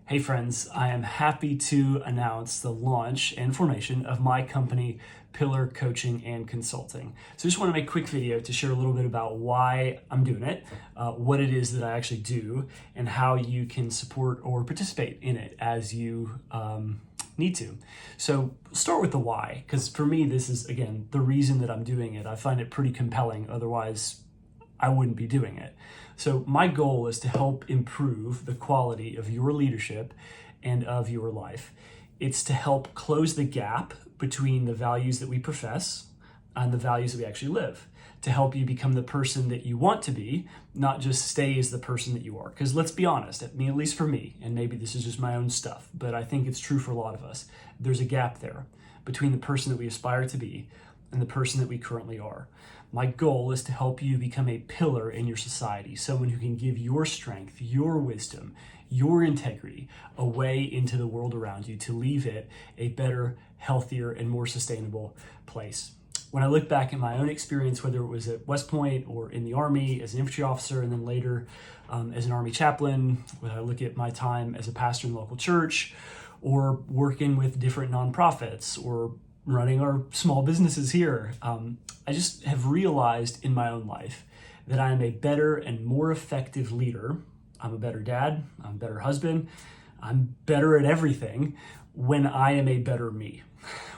Hey friends, I am happy to announce the launch and formation of my company, Pillar Coaching and Consulting. So I just want to make a quick video to share a little bit about why I'm doing it, what it is that I actually do, and how you can support or participate in it as you need to. So start with the why, because for me, this is, again, the reason that I'm doing it. I find it pretty compelling, otherwise I wouldn't be doing it. So my goal is to help improve the quality of your leadership and of your life. It's to help close the gap between the values that we profess and the values that we actually live, to help you become the person that you want to be, not just stay as the person that you are. Because let's be honest, at least for me, and maybe this is just my own stuff, but I think it's true for a lot of us, there's a gap there between the person that we aspire to be and the person that we currently are. My goal is to help you become a pillar in your society, someone who can give your strength, your wisdom, your integrity away into the world around you to leave it a better, healthier, and more sustainable place. When I look back at my own experience, whether it was at West Point or in the Army as an infantry officer, and then later as an Army chaplain, when I look at my time as a pastor in the local church, or working with different nonprofits, or running our small businesses here, I just have realized in my own life that I am a better and more effective leader. I'm a better dad, I'm a better husband, I'm better at everything when I am a better me,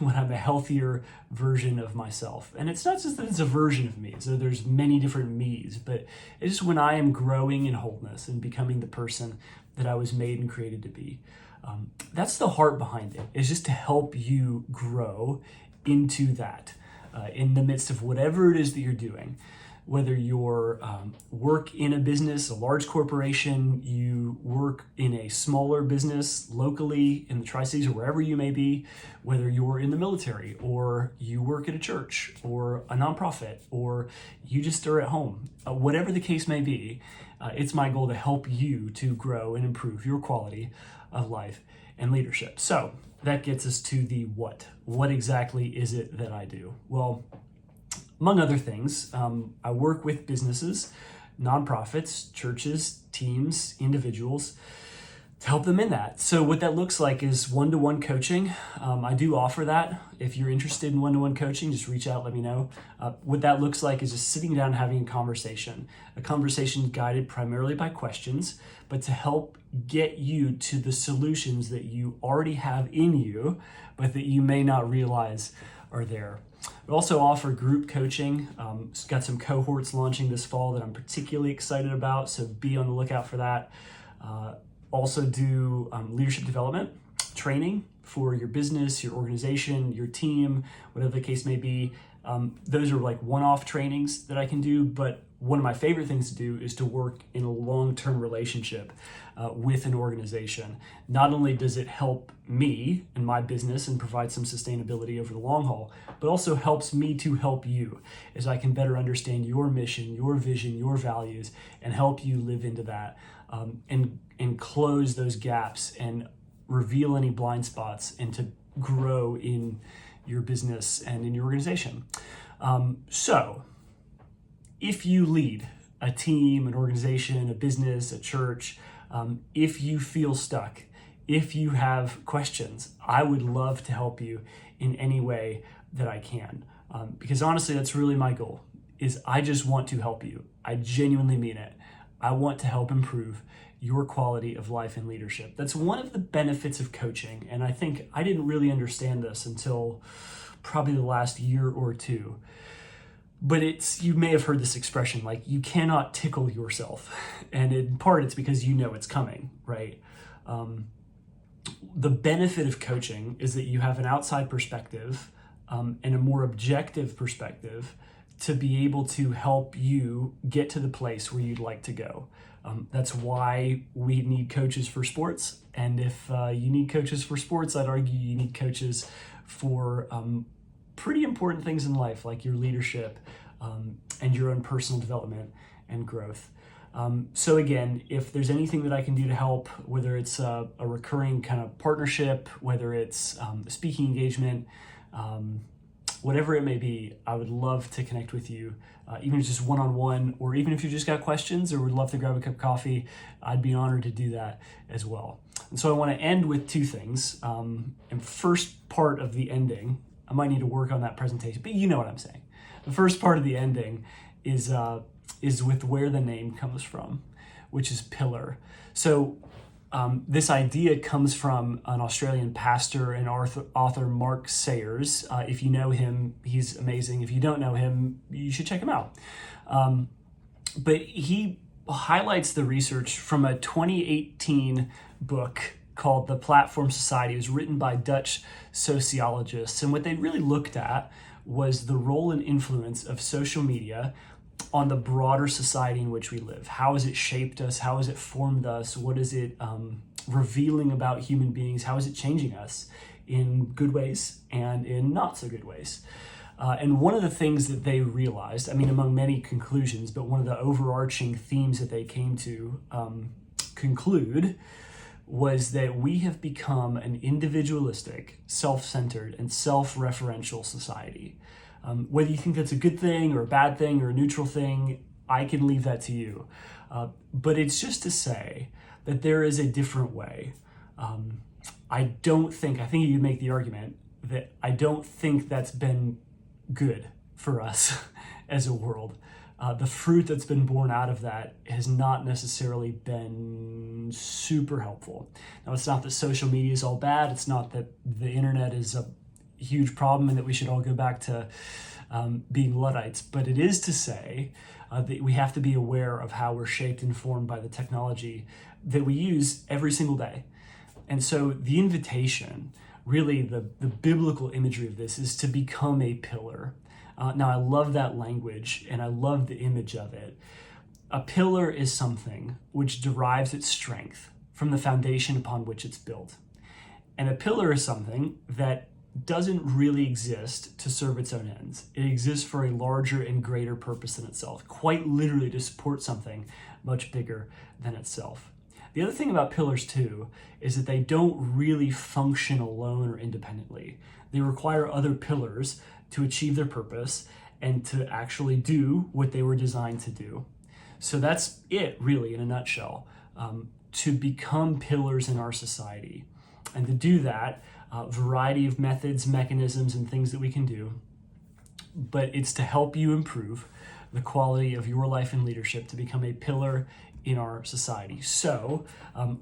when I'm a healthier version of myself. And it's not just that it's a version of me, so there's many different me's, but it's just when I am growing in wholeness and becoming the person that I was made and created to be. That's the heart behind it, is just to help you grow into that in the midst of whatever it is that you're doing. Whether you're work in a business, a large corporation, you work in a smaller business locally in the Tri-Cities or wherever you may be, whether you're in the military or you work at a church or a nonprofit or you just are at home, whatever the case may be, it's my goal to help you to grow and improve your quality of life and leadership. So that gets us to the what. What exactly is it that I do? Well, among other things, I work with businesses, nonprofits, churches, teams, individuals, to help them in that. So what that looks like is one-to-one coaching. I do offer that. If you're interested in one-to-one coaching, just reach out, let me know. What that looks like is just sitting down and having a conversation guided primarily by questions, but to help get you to the solutions that you already have in you, but that you may not realize are there. We also offer group coaching. Got some cohorts launching this fall that I'm particularly excited about, so be on the lookout for that. Also do leadership development training for your business, your organization, your team, whatever the case may be. Those are like one-off trainings that I can do, but one of my favorite things to do is to work in a long-term relationship with an organization. Not only does it help me and my business and provide some sustainability over the long haul, but also helps me to help you as I can better understand your mission, your vision, your values, and help you live into that and close those gaps and reveal any blind spots and to grow in your business and in your organization. So if you lead a team, an organization, a business, a church, if you feel stuck, if you have questions, I would love to help you in any way that I can. Because honestly, that's really my goal, is I just want to help you. I genuinely mean it. I want to help improve your quality of life and leadership. That's one of the benefits of coaching. And I think I didn't really understand this until probably the last year or two. But you may have heard this expression, like, you cannot tickle yourself. And in part, it's because you know it's coming, right? The benefit of coaching is that you have an outside perspective and a more objective perspective to be able to help you get to the place where you'd like to go. That's why we need coaches for sports. And if you need coaches for sports, I'd argue you need coaches for pretty important things in life, like your leadership and your own personal development and growth. So again, if there's anything that I can do to help, whether it's a recurring kind of partnership, whether it's a speaking engagement, whatever it may be, I would love to connect with you, even if it's just one-on-one, or even if you just got questions or would love to grab a cup of coffee, I'd be honored to do that as well. And so I want to end with two things. And first part of the ending, I might need to work on that presentation, but you know what I'm saying. The first part of the ending is with where the name comes from, which is pillar. So this idea comes from an Australian pastor and author, Mark Sayers. If you know him, he's amazing. If you don't know him, you should check him out. But he highlights the research from a 2018 book called The Platform Society. It was written by Dutch sociologists. And what they really looked at was the role and influence of social media on the broader society in which we live. How has it shaped us? How has it formed us? What is it revealing about human beings? How is it changing us in good ways and in not so good ways? And one of the things that they realized, I mean, among many conclusions, but one of the overarching themes that they came to conclude was that we have become an individualistic, self-centered, and self-referential society. Whether you think that's a good thing or a bad thing or a neutral thing, I can leave that to you. But it's just to say that there is a different way. I think you make the argument that I don't think that's been good for us as a world. The fruit that's been born out of that has not necessarily been super helpful. Now, it's not that social media is all bad. It's not that the internet is a huge problem and that we should all go back to being Luddites. But it is to say that we have to be aware of how we're shaped and formed by the technology that we use every single day. And so the invitation, really the biblical imagery of this, is to become a pillar. Now, I love that language and I love the image of it. A pillar is something which derives its strength from the foundation upon which it's built. And a pillar is something that doesn't really exist to serve its own ends. It exists for a larger and greater purpose than itself, quite literally to support something much bigger than itself. The other thing about pillars too is that they don't really function alone or independently. They require other pillars to achieve their purpose and to actually do what they were designed to do. So that's it really in a nutshell, to become pillars in our society. And to do that, variety of methods, mechanisms, and things that we can do. But it's to help you improve the quality of your life and leadership to become a pillar in our society. So,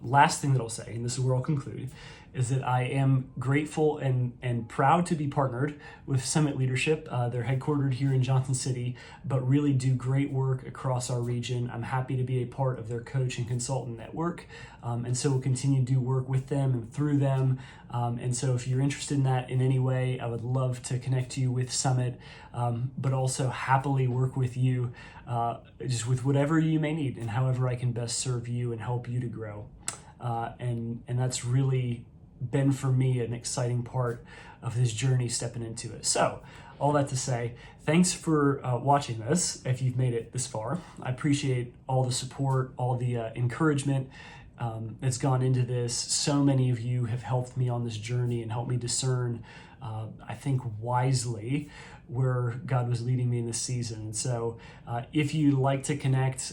last thing that I'll say, and this is where I'll conclude, is that I am grateful and proud to be partnered with Summit Leadership. They're headquartered here in Johnson City, but really do great work across our region. I'm happy to be a part of their coach and consultant network. And so we'll continue to do work with them and through them. And so if you're interested in that in any way, I would love to connect you with Summit, but also happily work with you just with whatever you may need and however I can best serve you and help you to grow. And that's really been for me an exciting part of this journey stepping into it. So all that to say, thanks for watching this if you've made it this far. I appreciate all the support, all the encouragement that's gone into this. So many of you have helped me on this journey and helped me discern, I think wisely, where God was leading me in this season. And so if you'd like to connect,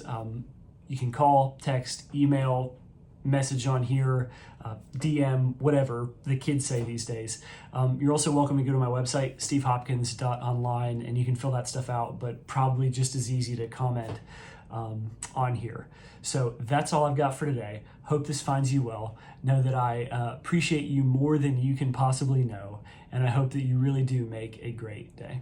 you can call, text, email, message on here, DM, whatever the kids say these days. You're also welcome to go to my website, stevehopkins.online, and you can fill that stuff out, but probably just as easy to comment on here. So that's all I've got for today. Hope this finds you well. Know that I appreciate you more than you can possibly know, and I hope that you really do make a great day.